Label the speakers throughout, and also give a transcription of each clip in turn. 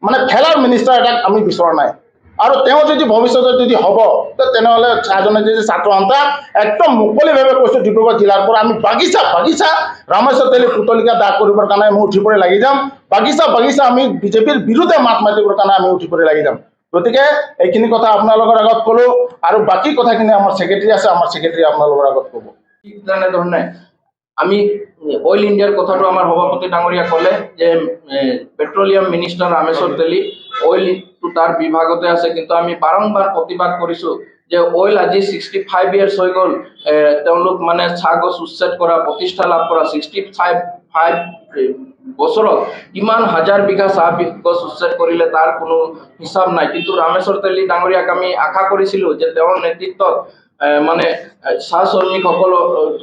Speaker 1: মানে failure minister এটাক আমি বিচৰা নাই। আৰু তেওঁ যদি ভৱিষ্যতে যদি হ'ব তেনেহ'লে চাহজনে যদি ছাত্ৰ সন্থা একদম মুকলিভাৱে কৈছোঁ ডিব্ৰুগড় জিলাৰ পৰা আমি বাগিচা ৰামেশ্বৰ তেলী পুতলিকা দাগ কৰিবৰ কাৰণে আমি উঠি পৰি লাগি যাম। বাগিচা আমি বিজেপিৰ বিৰুদ্ধে মাত মাতিবৰ কাৰণে আমি উঠি পৰি লাগি যাম। গতিকে এইখিনি কথা আপোনালোকৰ আগত ক'লোঁ আৰু বাকী কথাখিনি আমাৰ ছেক্ৰেটাৰী আছে, আমাৰ ছেক্ৰেটাৰী আপোনালোকৰ আগত ক'ব।
Speaker 2: ঠিক তেনেধৰণে আমি অইল ইণ্ডিয়াৰ কথাটো আমাৰ সভাপতি ডাঙৰীয়া ক'লে যে পেট্ৰলিয়াম মিনিষ্টাৰ ৰামেশ্বৰ তেলী অইলটো তাৰ বিভাগতে আছে, কিন্তু আমি বাৰম্বাৰ প্ৰতিবাদ কৰিছোঁ যে অইল আজি 65 ইয়াৰ্ছ হৈ গ'ল, তেওঁলোক মানে চাহ গছ উচ্ছেদ কৰা প্ৰতিষ্ঠা লাভ কৰা 65 বছৰত কিমান হাজাৰ বিঘা চাহ গছ উচ্ছেদ কৰিলে তাৰ কোনো হিচাপ নাই। কিন্তু ৰামেশ্বৰ তেলী ডাঙৰীয়াক আমি আশা কৰিছিলোঁ যে তেওঁৰ নেতৃত্বত মানে চাহ শ্ৰমিকসকল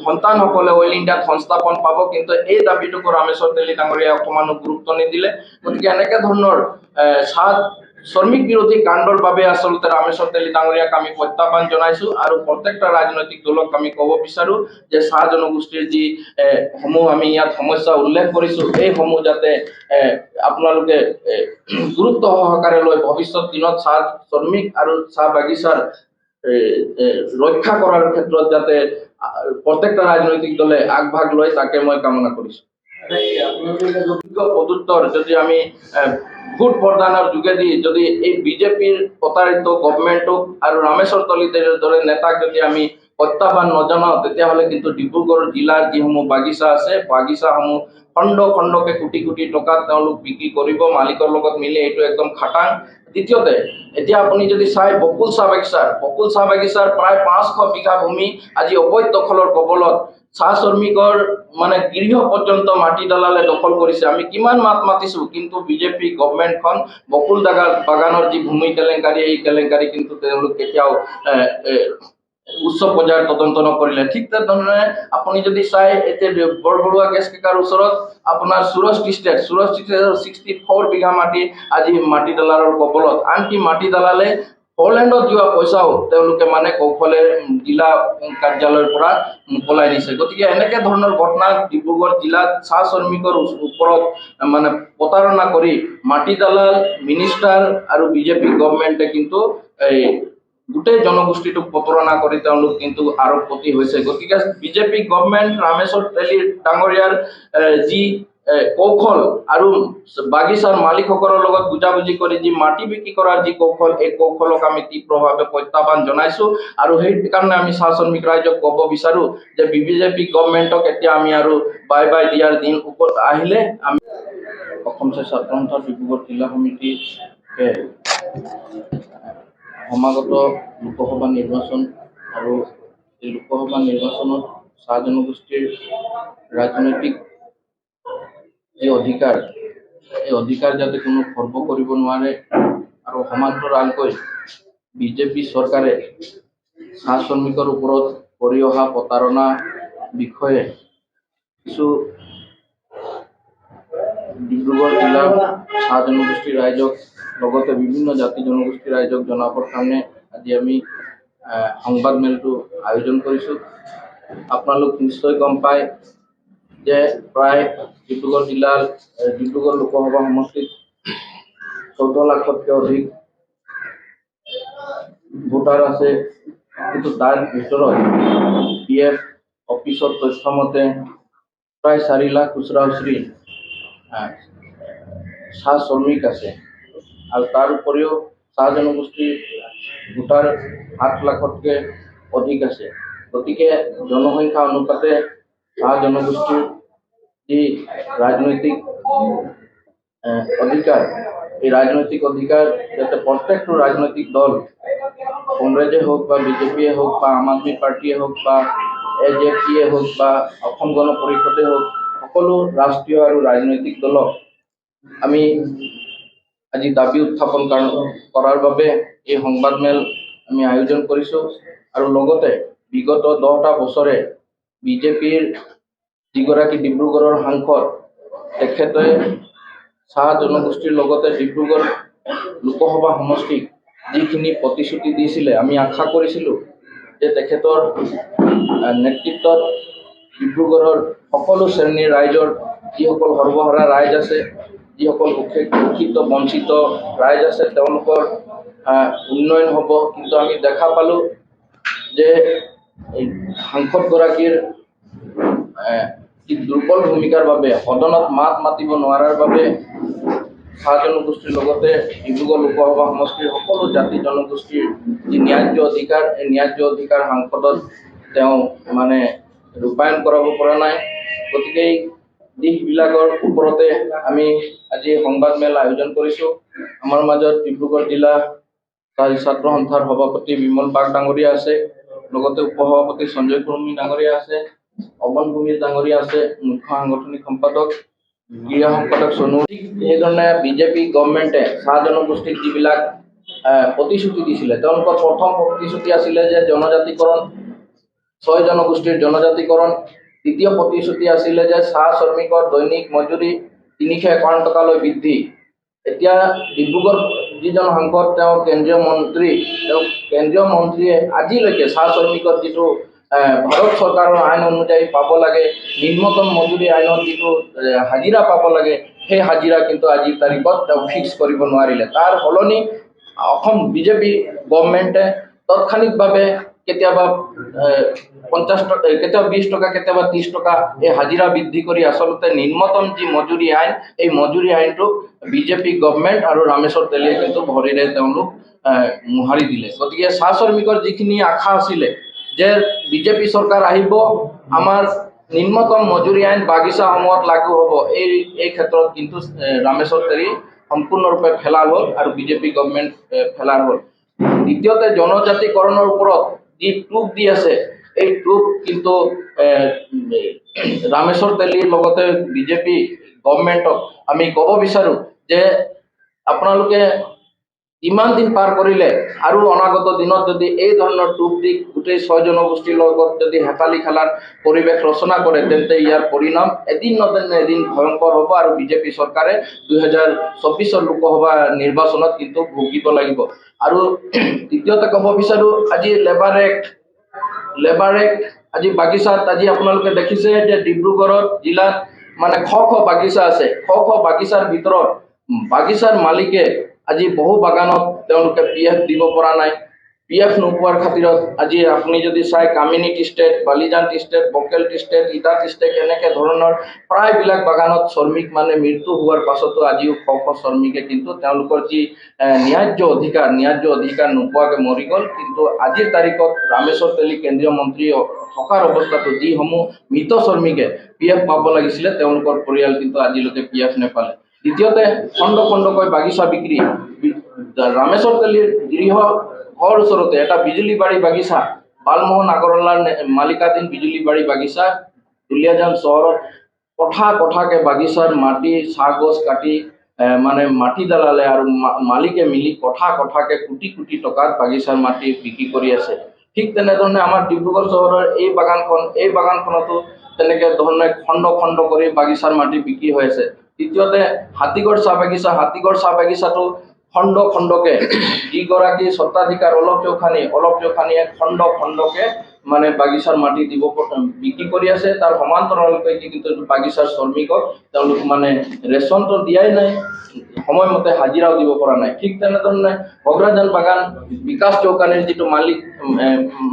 Speaker 2: সন্তানসকলে অইল ইণ্ডিয়াত সংস্থাপন পাব, কিন্তু এই দাবীটোকো ৰামেশ্বৰ তেলী ডাঙৰীয়াই অকণমানো গুৰুত্ব নিদিলে। গতিকে এনেকে ধৰণৰ চাহ শ্ৰমিক বিৰোধী কাণ্ডৰ বাবে আচলতে ৰামেশ্বৰ তেলী ডাঙৰীয়াক আমি প্ৰত্যাহ্বান জনাইছোঁ আৰু প্ৰত্যেকটা ৰাজনৈতিক দলক আমি ক'ব বিচাৰোঁ যে চাহ জনগোষ্ঠীৰ যি সমূহ আমি ইয়াত সমস্যা উল্লেখ কৰিছোঁ এইসমূহ যাতে আপোনালোকে গুৰুত্ব সহকাৰে লৈ ভৱিষ্যত দিনত চাহ শ্ৰমিক আৰু চাহ বাগিচাৰ ৰক্ষা কৰাৰ ক্ষেত্ৰত যাতে প্ৰত্যেকটা ৰাজনৈতিক দলে আগভাগ লয় তাকে মই কামনা কৰিছোঁ। পদুত্তৰ যদি আমি ভোট প্ৰদানৰ যোগেদি যদি এই বিজেপিৰ প্ৰতাৰিত গভৰ্ণমেণ্টক আৰু ৰামেশ্বৰ তেলীৰ দৰে নেতাক যদি আমি প্ৰত্যাহ্বান নজনাওঁ তেতিয়াহ'লে কিন্তু ডিব্ৰুগড় জিলাৰ যিসমূহ বাগিচা আছে বাগিচাসমূহ খণ্ডকে কোটি কোটি টকাত তেওঁলোক বিক্ৰী কৰিব মালিকৰ লগত মিলি, এইটো একদম খাটাং। দ্বিতীয়তে এতিয়া আপুনি যদি চাই বকুল চাহ বাগিচাৰ প্ৰায় 500 বিঘা ভূমি আজি অবৈধ দখলৰ কবলত চাহ শ্ৰমিকৰ মানে গৃহ পৰ্যন্ত মাটি দালালে দখল কৰিছে। আমি কিমান মাত মাতিছোঁ, কিন্তু বিজেপি গভৰ্ণমেণ্টখন বকুল বাগানৰ যি ভূমি কেলেংকাৰী এই কেলেংকাৰী কিন্তু তেওঁলোক কেতিয়াও উচ্চ পৰ্যায়ৰ তদন্ত নকৰিলে। ঠিক তেনেধৰণে আপুনি যদি চাই এতিয়া বৰবৰুৱা গেছ কেকাৰ ওচৰত আপোনাৰ সুৰজ টি ষ্টেটৰ 64 বিঘা মাটি আজি মাটি দালালৰ কবলত, আনকি মাটি দালালে পলেণ্ডত যোৱা পইচাও তেওঁলোকে মানে কৌশলে জিলা কাৰ্যালয়ৰ পৰা পলাই নিছে। গতিকে এনেকে ধৰণৰ ঘটনা ডিব্ৰুগড় জিলাত চাহ শ্ৰমিকৰ ওপৰত মানে প্ৰতাৰণা কৰি মাটি দালাল মিনিষ্টাৰ আৰু বিজেপি গভৰ্ণমেণ্টে কিন্তু এই গোটেই জনগোষ্ঠীটোক প্ৰতাৰণা কৰি তেওঁলোক কিন্তু আৰোপপতি হৈছে। গতিকে বিজেপি গভৰ্ণমেণ্ট ৰামেশ্বৰ তেলী ডাঙৰীয়াৰ যি কৌশল আৰু বাগিচাৰ মালিকসকলৰ লগত বুজাবুজি কৰি যি মাটি বিক্ৰী কৰাৰ যি কৌশল এই কৌশলক আমি তীব্ৰভাৱে প্ৰত্যাহ্বান জনাইছোঁ। আৰু সেইকাৰণে আমি চাহ শ্ৰমিক ৰাইজক ক'ব বিচাৰোঁ যে বিজেপি গভৰ্ণমেণ্টক এতিয়া আমি আৰু বাই দিয়াৰ দিন আহিলে আমি অসম ছাত্ৰ সন্থা ডিব্ৰুগড় জিলা সমিতিৰ সমাগত লোকসভা নিৰ্বাচন আৰু এই লোকসভা নিৰ্বাচনত চাহ জনগোষ্ঠীৰ ৰাজনৈতিক যি অধিকাৰ এই অধিকাৰ যাতে কোনো খৰ্ব কৰিব নোৱাৰে আৰু সমান্তৰালকৈ বিজেপি চৰকাৰে চাহ শ্ৰমিকৰ ওপৰত কৰি অহা প্ৰতাৰণা বিষয়ে কিছু ডিব্ৰুগড় জিলাৰ চাহ জনগোষ্ঠীৰ ৰাইজক লগতে বিভিন্ন জাতি জনগোষ্ঠীৰ ৰাইজক জনাবৰ কাৰণে আজি আমি সংবাদমেলটো আয়োজন কৰিছোঁ। আপোনালোক নিশ্চয় গম পায় যে প্ৰায় ডিব্ৰুগড় জিলাৰ ডিব্ৰুগড় লোকসভা সমষ্টিত 14 লাখতকৈ অধিক ভোটাৰ আছে, কিন্তু তাৰ ভিতৰত PF অফিচৰ তথ্য মতে প্ৰায় 4 লাখ খুচৰা চাহ শ্ৰমিক আছে আৰু তাৰ উপৰিও চাহ জনগোষ্ঠীৰ ভোটাৰ 7 লাখতকৈ অধিক আছে। গতিকে জনসংখ্যা অনুপাতে চাহ জনগোষ্ঠীৰ যি ৰাজনৈতিক অধিকাৰ এই ৰাজনৈতিক অধিকাৰ যাতে প্ৰত্যেকটো ৰাজনৈতিক দল কংগ্ৰেছে হওক বা বিজেপিয়ে হওক বা আম আদমি পাৰ্টিয়ে হওক বা AJP-য়ে হওক বা অসম গণ পৰিষদে হওক সকলো ৰাষ্ট্ৰীয় আৰু ৰাজনৈতিক দলক আমি আজি দাবী উত্থাপন কৰাৰ বাবে এই সংবাদমেল আমি আয়োজন কৰিছোঁ। আৰু লগতে বিগত 10টা বছৰে বিজেপিৰ যিগৰাকী ডিব্ৰুগড়ৰ সাংসদ তেখেতে চাহ জনগোষ্ঠীৰ লগতে ডিব্ৰুগড় লোকসভা সমষ্টিক যিখিনি প্ৰতিশ্ৰুতি দিছিলে আমি আশা কৰিছিলোঁ যে তেখেতৰ নেতৃত্বত ডিব্ৰুগড়ৰ সকলো শ্ৰেণীৰ ৰাইজৰ যিসকল সৰ্বহাৰা ৰাইজ আছে যিসকল শিক্ষিত বঞ্চিত ৰাইজ আছে তেওঁলোকৰ উন্নয়ন হ'ব। কিন্তু আমি দেখা পালোঁ যে এই সাংসদগৰাকীৰ দুৰ্বল ভূমিকাৰ বাবে, সদনত মাত মাতিব নোৱাৰাৰ বাবে চাহ জনগোষ্ঠীৰ লগতে ডিব্ৰুগড় লোকসভা সমষ্টিৰ সকলো জাতি জনগোষ্ঠীৰ যি ন্যায্য অধিকাৰ, এই ন্যায্য অধিকাৰ সাংসদত তেওঁ মানে ৰূপায়ণ কৰাব পৰা নাই। গতিকে এই দিশবিলাকৰ ওপৰতে আমি আজি সংবাদমেল আয়োজন কৰিছোঁ। আমাৰ মাজত ডিব্ৰুগড় জিলা ছাত্ৰ সন্থাৰ সভাপতি বিমল বাগ ডাঙৰীয়া আছে, লগতে উপসভাপতি সঞ্জয় কুৰ্মী ডাঙৰীয়া আছে, অমন ভূমিৰ ডাঙৰীয়া আছে, মুখ্য সাংগঠনিক সম্পাদক ক্ৰীড়া সম্পাদক সোণু। সেইধৰণে বিজেপি গভৰ্ণমেণ্টে চাহ জনগোষ্ঠীক যিবিলাক প্ৰতিশ্ৰুতি দিছিলে, তেওঁলোকৰ প্ৰথম প্ৰতিশ্ৰুতি আছিলে যে জনজাতিকৰণ, 6 জনগোষ্ঠীৰ জনজাতিকৰণ। দ্বিতীয় প্ৰতিশ্ৰুতি আছিলে যে চাহ শ্ৰমিকৰ দৈনিক মজুৰি 351 টকালৈ বৃদ্ধি। এতিয়া ডিব্ৰুগড় যিজন সাংসদ তেওঁ কেন্দ্ৰীয় মন্ত্ৰী, তেওঁ কেন্দ্ৰীয় মন্ত্ৰীয়ে আজিলৈকে চাহ শ্ৰমিকৰ যিটো ভাৰত চৰকাৰৰ আইন অনুযায়ী পাব লাগে, নিম্নতম মজুৰি আইনত যিটো হাজিৰা পাব লাগে, সেই হাজিৰা কিন্তু আজিৰ তাৰিখত তেওঁ ফিক্স কৰিব নোৱাৰিলে। তাৰ সলনি অসম বিজেপি গভৰ্ণমেণ্টে তাৎক্ষণিকভাৱে কেতিয়াবা 50 টকা, কেতিয়াবা 20 টকা, কেতিয়াবা 30 টকা এই হাজিৰা বৃদ্ধি কৰি আচলতে নিম্নতম যি মজুৰি আইন, এই মজুৰি আইনটোক বিজেপি গভৰ্ণমেণ্ট আৰু ৰামেশ্বৰ তেলীয়ে কিন্তু ভৰিৰে তেওঁলোক মোহাৰি দিলে। গতিকে চাহ শ্ৰমিকৰ যিখিনি আশা আছিলে যে বিজেপি চৰকাৰ আহিব, আমাৰ নিম্নতম মজুৰি আইন বাগিচাসমূহত লাগু হ'ব, এই ক্ষেত্ৰত কিন্তু ৰামেশ্বৰ তেলী সম্পূৰ্ণৰূপে ফেলাৰ হ'ল আৰু বিজেপি গভৰ্ণমেণ্ট ফেলাৰ হ'ল। দ্বিতীয়তে জনজাতিকৰণৰ ওপৰত যি টোপ দি আছে, এই টোপ কিন্তু ৰামেশ্বৰ তেলীৰ লগতে বিজেপি গভৰ্ণমেণ্টক আমি ক'ব বিচাৰোঁ যে আপোনালোকে ইমান দিন পাৰ কৰিলে আৰু অনাগত দিনত যদি এই ধৰণৰ টোপ দি গোটেই 6 জনগোষ্ঠীৰ লগত যদি হেতালি খেলাৰ পৰিৱেশ ৰচনা কৰে, তেন্তে ইয়াৰ পৰিণাম এদিন এদিন ভয়ংকৰ হ'ব আৰু বিজেপি চৰকাৰে 2024 লোকসভা নিৰ্বাচনত কিন্তু ভুগিব লাগিব। আৰু দ্বিতীয়তে ক'ব বিচাৰোঁ, আজি লেবাৰ এক্ট আজি বাগিচাত, আজি আপোনালোকে দেখিছে যে ডিব্ৰুগড়ত জিলাত মানে শ বাগিচা আছে। শ বাগিচাৰ ভিতৰত বাগিচাৰ মালিকে আজি বহু বাগানত তেওঁলোকে PF দিব পৰা নাই। PF নোপোৱাৰ খাতিৰত আজি আপুনি যদি চাই Kamini tea estate, Balijan tea estate, Bokel tea estate, Ita tea estate, এনেকৈ ধৰণৰ প্ৰায়বিলাক বাগানত শ্ৰমিক মানে মৃত্যু হোৱাৰ পাছতো আজিও শ শ্ৰমিকে কিন্তু তেওঁলোকৰ যি ন্যায্য অধিকাৰ নোপোৱাকৈ মৰি গ'ল। কিন্তু আজিৰ তাৰিখত ৰামেশ্বৰ তেলী কেন্দ্ৰীয় মন্ত্ৰী থকাৰ অৱস্থাতো যিসমূহ মৃত শ্ৰমিকে PF পাব লাগিছিলে, তেওঁলোকৰ পৰিয়াল কিন্তু আজিলৈকে PF নেপালে। দ্বিতীয়তে খণ্ডকৈ বাগিচা বিক্ৰী। ৰামেশ্বৰ তেলীৰ গৃহ ঘৰ ওচৰতে এটা বিজুলীবাৰী বাগিচা, বালমোহন আগৰৱালাৰ মালিকাধীন বিজুলীবাৰী বাগিচা, দুলীয়াজান চহৰত কথাকে বাগিচাৰ মাটি চাহ গছ কাটি মানে মাটি দালালে আৰু মালিকে মিলি কথাকে কোটি টকাত বাগিচাৰ মাটি বিক্ৰী কৰি আছে। ঠিক তেনেধৰণে আমাৰ ডিব্ৰুগড় চহৰৰ এই বাগানখনতো তেনেকে ধৰণে খণ্ড কৰি বাগিচাৰ মাটি বিক্ৰী হৈ আছে। দ্বিতীয়তে হাতীগড় চাহ বাগিচাটো খণ্ডকে যিগৰাকী স্বত্বাধিকাৰ অলপ চৌখানীয়ে খণ্ডকে মানে বাগিচাৰ মাটি বিক্ৰী কৰি আছে। তাৰ সমান্তৰালকৈ কিন্তু বাগিচাৰ শ্ৰমিকক তেওঁলোক মানে ৰেচনটো দিয়াই নাই, সময়মতে হাজিৰাও দিব পৰা নাই। ঠিক তেনেধৰণে ঘগ্ৰাজান বাগান, বিকাশ চৌকানীৰ যিটো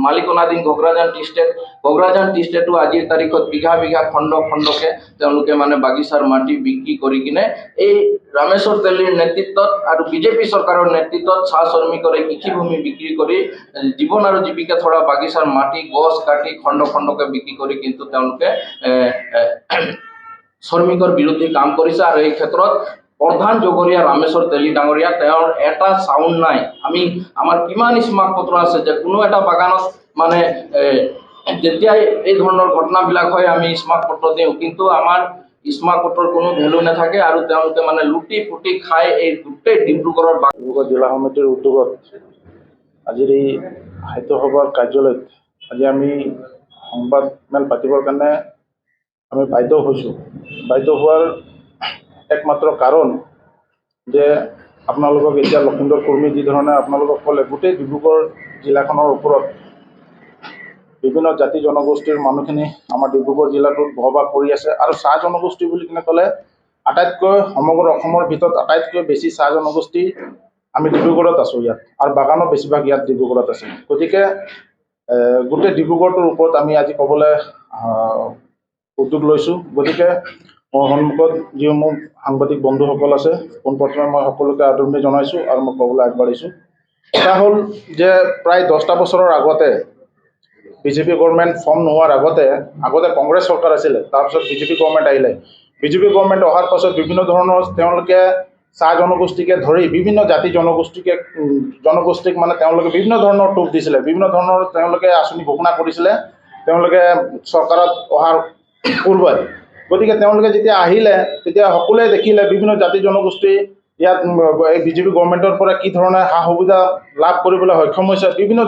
Speaker 2: মালিকনাধীন ঘগ্ৰাজান টি ষ্টেটো আজিৰ তাৰিখত বিঘা খণ্ডকে তেওঁলোকে মানে বাগিচাৰ মাটি বিক্ৰী কৰি কিনে এই ৰামেশ্বৰ তেলীৰ নেতৃত্বত আৰু বিজেপি চৰকাৰৰ নেতৃত্বত চাহ শ্ৰমিকৰে কৃষিভূমি বিক্ৰী কৰি জীৱন আৰু জীৱিকা থৰা বাগিচাৰ মাটি গছ কাটি খণ্ডকে বিক্ৰী কৰি কিন্তু তেওঁলোকে শ্ৰমিকৰ বিৰুদ্ধে কাম কৰিছে। আৰু এই ক্ষেত্ৰত প্ৰধান জগৰীয়া ৰামেশ্বৰ তেলী ডাঙৰীয়া, তেওঁৰ এটা চাউণ্ড নাই। আমাৰ কিমান স্মাৰক পত্ৰ আছে যে কোনো এটা বাগানত মানে যেতিয়াই এই ধৰণৰ ঘটনাবিলাক হয় আমি স্মাৰক পত্ৰ দিওঁ, কিন্তু আমাৰ স্মাৰক পত্ৰৰ কোনো ভেলু নাথাকে আৰু তেওঁলোকে মানে লুটি পুটি খাই এই গোটেই ডিব্ৰুগড়
Speaker 1: জিলা সমিতিৰ উদ্যোগত আজিৰ এই সাহিত্য সভাৰ কাৰ্যালয়ত আজি আমি সংবাদমেল পাতিবৰ কাৰণে আমি বাধ্য হৈছোঁ। বাধ্য হোৱাৰ একমাত্ৰ কাৰণ যে আপোনালোকক এতিয়া লখিন্দৰ কুৰ্মী যি ধৰণে আপোনালোকক ক'লে, গোটেই ডিব্ৰুগড় জিলাখনৰ ওপৰত বিভিন্ন জাতি জনগোষ্ঠীৰ মানুহখিনি আমাৰ ডিব্ৰুগড় জিলাটোত বসবাস কৰি আছে। আৰু চাহ জনগোষ্ঠী বুলি কিনে ক'লে আটাইতকৈ সমগ্ৰ অসমৰ ভিতৰত আটাইতকৈ বেছি চাহ জনগোষ্ঠী আমি ডিব্ৰুগড়ত আছোঁ ইয়াত, আৰু বাগানৰ বেছিভাগ ইয়াত ডিব্ৰুগড়ত আছে। গতিকে গোটেই ডিব্ৰুগড়টোৰ ওপৰত আমি আজি ক'বলৈ উদ্যোগ লৈছোঁ। গতিকে মোৰ সন্মুখত যিসমূহ সাংবাদিক বন্ধুসকল আছে, পোনপ্ৰথমে মই সকলোকে আদৰণি জনাইছোঁ আৰু মই ক'বলৈ আগবাঢ়িছোঁ। এটা হ'ল যে প্ৰায় 10টা বছৰৰ আগতে বিজেপি গভৰ্ণমেণ্ট ফৰ্ম নোহোৱাৰ আগতে কংগ্ৰেছ চৰকাৰ আছিলে, তাৰপিছত বিজেপি গভৰ্ণমেণ্ট আহিলে। বিজেপি গভৰ্ণমেণ্ট অহাৰ পাছত বিভিন্ন ধৰণৰ তেওঁলোকে চাহ জনগোষ্ঠীকে ধৰি বিভিন্ন জাতি জনগোষ্ঠীক মানে তেওঁলোকে বিভিন্ন ধৰণৰ টোপ দিছিলে, বিভিন্ন ধৰণৰ তেওঁলোকে আঁচনি ঘোষণা কৰিছিলে তেওঁলোকে চৰকাৰত অহাৰ পূৰ্বে। গতিকে তেওঁলোকে যেতিয়া আহিলে তেতিয়া সকলোৱে দেখিলে বিভিন্ন জাতি জনগোষ্ঠী ইয়াত এই বিজেপি গভৰ্ণমেণ্টৰ পৰা কি ধৰণে সা সুবিধা লাভ কৰিবলৈ সক্ষম হৈছে, বিভিন্ন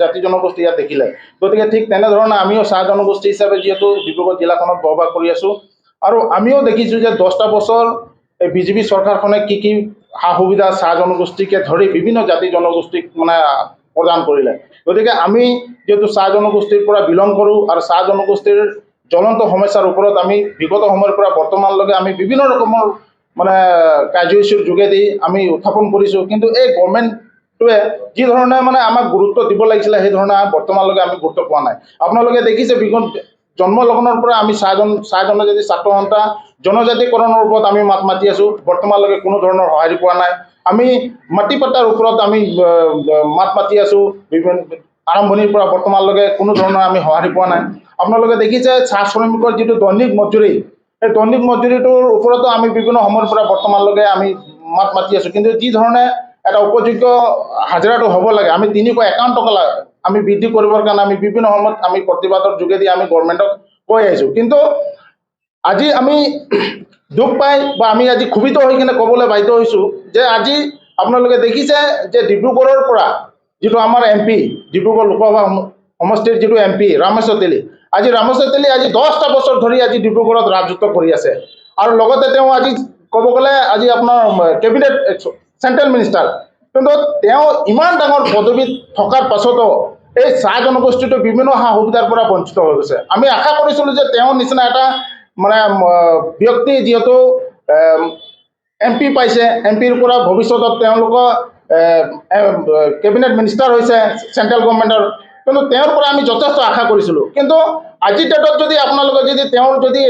Speaker 1: জাতি জনগোষ্ঠী ইয়াত দেখিলে। গতিকে ঠিক তেনেধৰণে আমিও চাহ জনগোষ্ঠী হিচাপে যিহেতু ডিব্ৰুগড় জিলাখনত বসবাস কৰি আছোঁ, আৰু আমিও দেখিছোঁ যে 10টা বছৰ এই বিজেপি চৰকাৰখনে কি কি সা সুবিধা চাহ জনগোষ্ঠীকে ধৰি বিভিন্ন জাতি জনগোষ্ঠীক মানে প্ৰদান কৰিলে। গতিকে আমি যিহেতু চাহ জনগোষ্ঠীৰ পৰা বিলং কৰোঁ, আৰু চাহ জনগোষ্ঠীৰ জ্বলন্ত সমস্যাৰ ওপৰত আমি বিগত সময়ৰ পৰা বৰ্তমানলৈকে আমি বিভিন্ন ৰকমৰ মানে কাৰ্যসূচীৰ যোগেদি আমি উত্থাপন কৰিছোঁ। কিন্তু এই গভৰ্ণমেণ্টটোৱে যি ধৰণে মানে আমাক গুৰুত্ব দিব লাগিছিলে সেই ধৰণে বৰ্তমানলৈকে আমি গুৰুত্ব পোৱা নাই। আপোনালোকে দেখিছে জন্মলগ্নৰ পৰা আমি চাহ জনজাতি ছাত্ৰ সন্থা জনজাতিকৰণৰ ওপৰত আমি মাত মাতি আছোঁ, বৰ্তমানলৈকে কোনো ধৰণৰ সঁহাৰি পোৱা নাই। আমি মাটি পট্টাৰ ওপৰত আমি মাত মাতি আছোঁ, আৰম্ভণিৰ পৰা বৰ্তমানলৈকে কোনো ধৰণৰ আমি সঁহাৰি পোৱা নাই। আপোনালোকে দেখিছে চাহ শ্ৰমিকৰ যিটো দৈনিক মজুৰি, সেই দৈনিক মজুৰিটোৰ ওপৰতো আমি বিভিন্ন সময়ৰ পৰা বৰ্তমানলৈকে আমি মাত মাতি আছোঁ। কিন্তু যি ধৰণে এটা উপযোগ্য হাজিৰাটো হ'ব লাগে, আমি 351 টকা আমি বৃদ্ধি কৰিবৰ কাৰণে আমি বিভিন্ন সময়ত আমি প্ৰতিবাদৰ যোগেদি আমি গভৰ্ণমেণ্টক কৈ আহিছোঁ। কিন্তু আজি আমি দুখ পাই বা আমি আজি ক্ষোভিত হৈ কিনে ক'বলৈ বাধ্য হৈছোঁ যে আজি আপোনালোকে দেখিছে যে ডিব্ৰুগড়ৰ পৰা যিটো আমাৰ MP, ডিব্ৰুগড় লোকসভা সমষ্টিৰ যিটো MP ৰামেশ্বৰ তেলী, আজি ৰামেশ্বৰ তেলী আজি 10টা বছৰ ধৰি আজি ডিব্ৰুগড়ত ৰাজত্ব কৰি আছে, আৰু লগতে তেওঁ আজি ক'ব গ'লে আজি আপোনাৰ কেবিনেট চেণ্ট্ৰেল মিনিষ্টাৰ। কিন্তু তেওঁ ইমান ডাঙৰ পদবীত থকাৰ পাছতো এই চাহ জনগোষ্ঠীটো বিভিন্ন সা সুবিধাৰ পৰা বঞ্চিত হৈ গৈছে। আমি আশা কৰিছিলোঁ যে তেওঁৰ নিচিনা এটা মানে ব্যক্তি যিহেতু MP পাইছে, MPৰ পৰা ভৱিষ্যতত তেওঁলোকৰ কেবিনেট মিনিষ্টাৰ হৈছে চেণ্ট্ৰেল গভৰ্ণমেণ্টৰ, কিন্তু তেওঁৰ পৰা আমি যথেষ্ট আশা কৰিছিলোঁ। কিন্তু আজিৰ ডেটত যদি আপোনালোকে যদি তেওঁৰ যদি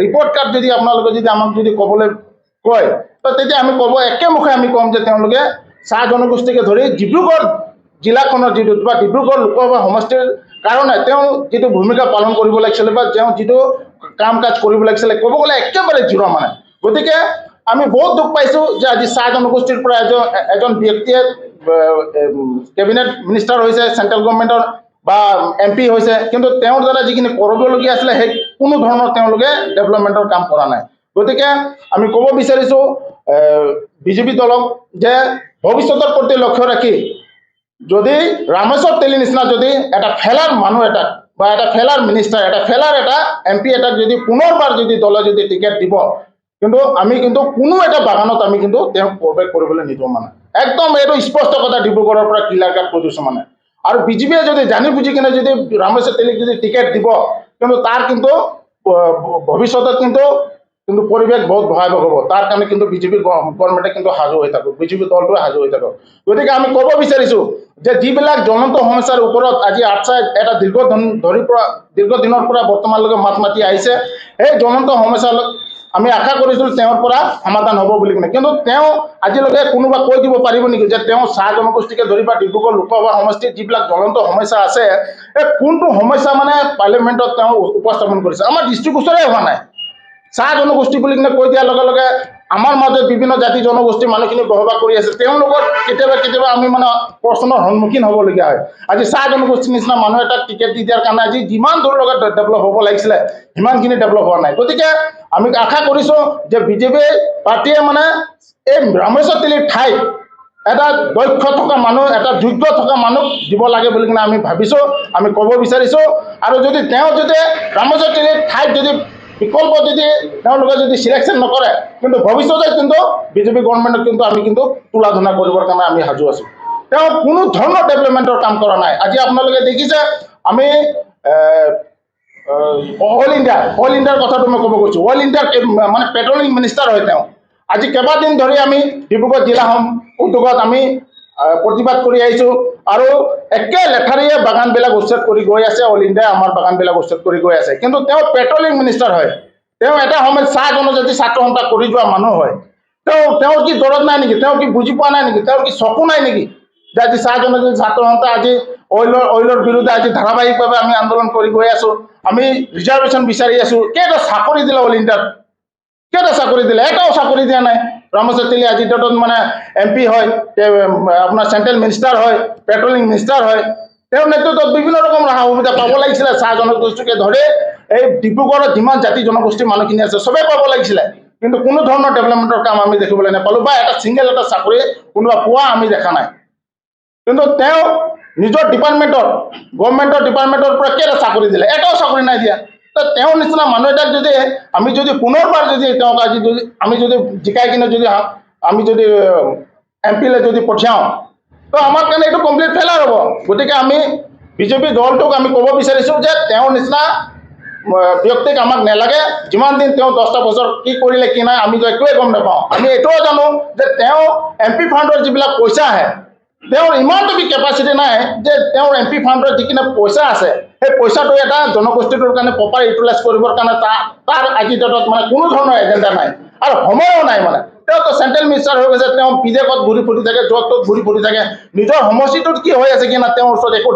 Speaker 1: ৰিপৰ্ট কাৰ্ড যদি আপোনালোকে যদি আমাক যদি ক'বলৈ কয়, তো তেতিয়া আমি ক'ব একেমুখে আমি ক'ম যে তেওঁলোকে চাহ জনগোষ্ঠীকে ধৰি ডিব্ৰুগড় জিলাখনৰ যিটো বা ডিব্ৰুগড় লোকসভা সমষ্টিৰ কাৰণে তেওঁ যিটো ভূমিকা পালন কৰিব লাগিছিলে বা তেওঁ যিটো কাম কাজ কৰিব লাগিছিলে ক'ব গ'লে একেবাৰে জিৰ' মানে। গতিকে আমি বহুত দুখ পাইছোঁ যে আজি চাহ জনগোষ্ঠীৰ পৰা এজন ব্যক্তিয়ে কেবিনেট মিনিষ্টাৰ হৈছে চেণ্ট্ৰেল গভৰ্ণমেণ্টৰ বা MP হৈছে, কিন্তু তেওঁৰ দ্বাৰা যিখিনি কৰিবলগীয়া আছিলে সেই কোনো ধৰণৰ তেওঁলোকে ডেভেলপমেণ্টৰ কাম কৰা নাই। গতিকে আমি ক'ব বিচাৰিছোঁ বিজেপি দলক যে ভৱিষ্যতৰ প্ৰতি লক্ষ্য ৰাখি যদি ৰামেশ্বৰ তেলী নিচিনা যদি এটা ফেলাৰ মানুহ এটাক বা এটা ফেলাৰ মিনিষ্টাৰ, এটা ফেলাৰ এটা MP এটাক যদি পুনৰবাৰ যদি দলে যদি টিকেট দিব, কিন্তু আমি কিন্তু কোনো এটা বাগানত আমি কিন্তু তেওঁক প্ৰৱেশ কৰিবলৈ নিদিওঁ মানে। একদম এইটো স্পষ্ট কথা ডিব্ৰুগড়ৰ পৰা ক্লিয়াৰ কাট কৈ দিছোঁ মানে। আৰু বিজেপিয়ে যদি জানি বুজি কিনে যদি ৰামেশ্বৰ তেলীক যদি টিকেট দিব, কিন্তু তাৰ কিন্তু ভৱিষ্যতত কিন্তু পৰিৱেশ বহুত ভয়াৱহ হ'ব। তাৰ কাৰণে কিন্তু বিজেপি গভৰ্ণমেণ্টে কিন্তু সাজু হৈ থাকক, বিজেপি দলটোৱে সাজু হৈ থাকক। গতিকে আমি ক'ব বিচাৰিছোঁ যে যিবিলাক জ্বলন্ত সমস্যাৰ ওপৰত আজি আটচাই এটা দীৰ্ঘদিনৰ পৰা বৰ্তমানলৈকে মাত মাতি আহিছে, সেই জ্বলন্ত সমস্যা আমি আশা কৰিছিলোঁ তেওঁৰ পৰা সমাধান হ'ব বুলি কিনে। কিন্তু তেওঁ আজিলৈকে কোনোবা কৈ দিব পাৰিব নেকি যে তেওঁ চাহ জনগোষ্ঠীকে ধৰি বা ডিব্ৰুগড় লোকসভা সমষ্টিত যিবিলাক জ্বলন্ত সমস্যা আছে, এই কোনটো সমস্যা মানে পাৰ্লিয়ামেণ্টত তেওঁ উপস্থাপন কৰিছে? আমাৰ দৃষ্টিগোচৰে হোৱা নাই। চাহ জনগোষ্ঠী বুলি কিনে কৈ দিয়াৰ লগে লগে আমাৰ মাজত বিভিন্ন জাতি জনগোষ্ঠীৰ মানুহখিনি বসবাস কৰি আছে, তেওঁলোকৰ কেতিয়াবা আমি মানে প্ৰশ্নৰ সন্মুখীন হ'বলগীয়া হয়। আজি চাহ জনগোষ্ঠীৰ নিচিনা মানুহ এটাক টিকেট দি দিয়াৰ কাৰণে আজি যিমান দূৰ লগত ডেভেলপ হ'ব লাগিছিলে সিমানখিনি ডেভেলপ হোৱা নাই। গতিকে আমি আশা কৰিছোঁ যে বিজেপি পাৰ্টীয়ে মানে এই ৰামেশ্বৰ তেলীৰ ঠাইত এটা দক্ষ থকা মানুহ, এটা যোগ্য থকা মানুহ দিব লাগে বুলি কিনে আমি ভাবিছোঁ, আমি ক'ব বিচাৰিছোঁ। আৰু যদি তেওঁ যদি ৰামেশ্বৰ তেলীৰ ঠাইত যদি বিকল্প যদি তেওঁলোকে যদি চিলেকশ্যন নকৰে, কিন্তু ভৱিষ্যতে কিন্তু বিজেপি গভৰ্ণমেণ্টক কিন্তু আমি কিন্তু তুলাধনা কৰিবৰ কাৰণে আমি সাজু আছোঁ। তেওঁ কোনো ধৰণৰ ডেভেলপমেণ্টৰ কাম কৰা নাই। আজি আপোনালোকে দেখিছে আমি অল ইণ্ডিয়াৰ কথাটো মই ক'ব গৈছোঁ। অল ইণ্ডিয়াৰ মানে পেট্ৰলিং মিনিষ্টাৰ হয় তেওঁ। আজি কেইবাদিন ধৰি আমি ডিব্ৰুগড় জিলা উদ্যোগত আমি প্ৰতিবাদ কৰি আহিছোঁ আৰু একে লেঠাৰিয়ে বাগানবিলাক উচ্ছেদ কৰি গৈ আছে। অল ইণ্ডিয়াই আমাৰ বাগানবিলাক উচ্ছেদ কৰি গৈ আছে, কিন্তু তেওঁ পেট্ৰলিং মিনিষ্টাৰ হয়। তেওঁ এটা সময়ত চাহ জনজাতি ছাত্ৰ সন্থা কৰি যোৱা মানুহ হয়। তেওঁৰ কি দৰদ নাই নেকি? তেওঁ কি বুজি পোৱা নাই নেকি? তেওঁৰ কি চকু নাই নেকি যে আজি চাহ জনজাতি ছাত্ৰ সন্থা আজি অইলৰ বিৰুদ্ধে আজি ধাৰাবাহিকভাৱে আমি আন্দোলন কৰি গৈ আছোঁ। আমি ৰিজাৰ্ভেশ্যন বিচাৰি আছোঁ। কেইটা চাকৰি দিলে অল ইণ্ডিয়াত? কেইটা চাকৰি দিলে? এটাও চাকৰি দিয়া নাই। ৰামেশ্বৰ তেলী আজিৰ ডেটত মানে MP হয়, আপোনাৰ চেণ্ট্ৰেল মিনিষ্টাৰ হয়, পেট্ৰলিং মিনিষ্টাৰ হয়। তেওঁৰ নেতৃত্বত বিভিন্ন ৰকম সা সুবিধা পাব লাগিছিলে। চাহ জনগোষ্ঠীকে ধৰি এই ডিব্ৰুগড়ত যিমান জাতি জনগোষ্ঠীৰ মানুহখিনি আছে চবেই পাব লাগিছিলে, কিন্তু কোনো ধৰণৰ ডেভেলপমেণ্টৰ কাম আমি দেখিবলৈ নাপালোঁ বা এটা চাকৰি কোনোবা পোৱা আমি দেখা নাই। কিন্তু তেওঁ নিজৰ ডিপাৰ্টমেণ্টৰ গভৰ্ণমেণ্টৰ ডিপাৰ্টমেণ্টৰ পৰা কেইটা চাকৰি দিলে? এটাও চাকৰি নাই দিয়া। তো তেওঁৰ নিচিনা মানুহ এটাক যদি আমি পুনৰবাৰ তেওঁক আজি আমি জিকাই কিনে আমি MP-লে পঠিয়াওঁ, তো আমাৰ কাৰণে এইটো কমপ্লিট ফেইলাৰ হ'ব। গতিকে আমি বিজেপি দলটোক আমি ক'ব বিচাৰিছোঁ যে তেওঁৰ নিচিনা ব্যক্তিক আমাক নালাগে। যিমান দিন তেওঁ 10টা বছৰ কি কৰিলে কি নাই আমি একোৱে গম নাপাওঁ। আমি এইটোও জানো যে তেওঁ MP ফাণ্ডৰ যিবিলাক পইচা আহে, তেওঁৰ ইমানটো কেপাচিটি নাই যে তেওঁৰ MP ফাণ্ডৰ যিখিনি পইচা আছে সেই পইচাটো এটা জনগোষ্ঠীটোৰ কাৰণে প্ৰপাৰ ইউটিলাইজ কৰিবৰ কাৰণে তাৰ আজিৰ ডেটত মানে কোনো ধৰণৰ এজেণ্ডা নাই আৰু সময়ো নাই। মানে তেওঁতো চেণ্ট্ৰেল মিনিষ্টাৰ হৈ গৈছে, তেওঁ বিদেশত ঘূৰি ফুৰি থাকে, য'ত ত'ত ঘূৰি ফুৰি থাকে। নিজৰ সমষ্টিটোত কি হৈ আছে কি না তেওঁৰ ওচৰত একো